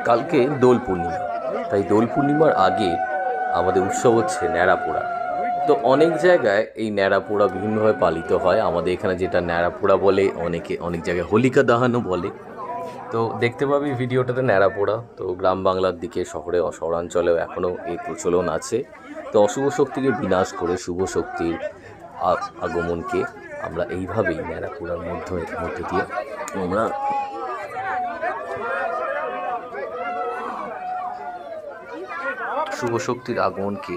কালকে দোল পূর্ণিমা, তাই দোল পূর্ণিমার আগে আমাদের উৎসব হচ্ছে ন্যাড়াপোড়া। তো অনেক জায়গায় এই ন্যাড়াপোড়া বিভিন্নভাবে পালিত হয়। আমাদের এখানে যেটা ন্যাড়াপোড়া বলে, অনেক জায়গায় হোলিকা দাহানও বলে। তো দেখতে পাবি ভিডিওটাতে ন্যাড়াপোড়া। তো গ্রাম বাংলার দিকে, শহরাঞ্চলেও এখনও এই প্রচলন আছে। তো অশুভ শক্তিকে বিনাশ করে শুভ শক্তির আগমনকে আমরা এইভাবেই ন্যাড়াপোড়ার মধ্যে দিয়ে আমরা শুভ শক্তির আগমনকে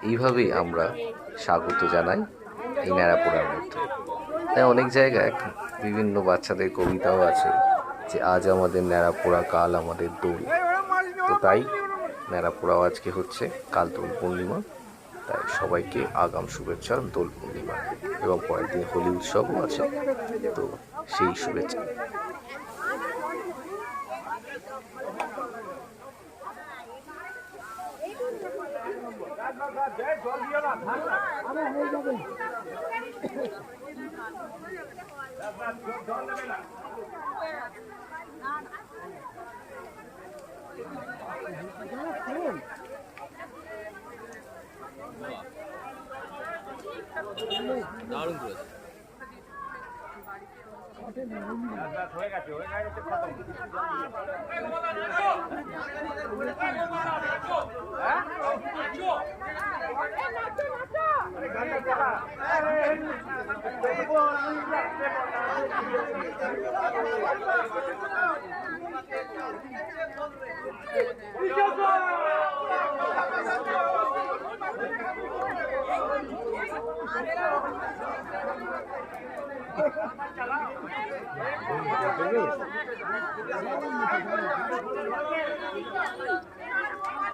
এইভাবেই আমরা স্বাগত জানাই এই ন্যাড়াপোড়ার মধ্যে। তাই অনেক জায়গায় বিভিন্ন বাচ্চাদের কবিতাও আছে যে আজ আমাদের ন্যাড়াপোড়া, কাল আমাদের দোল। তো তাই ন্যাড়াপোড়াও আজকে হচ্ছে, কাল দোল পূর্ণিমা। তাই সবাইকে আগাম শুভেচ্ছা দোল পূর্ণিমা, এবং পরের দিন হোলি উৎসবও আছে। তো সেই শুভেচ্ছা। দারুণ করেছে। হয়ে গেছে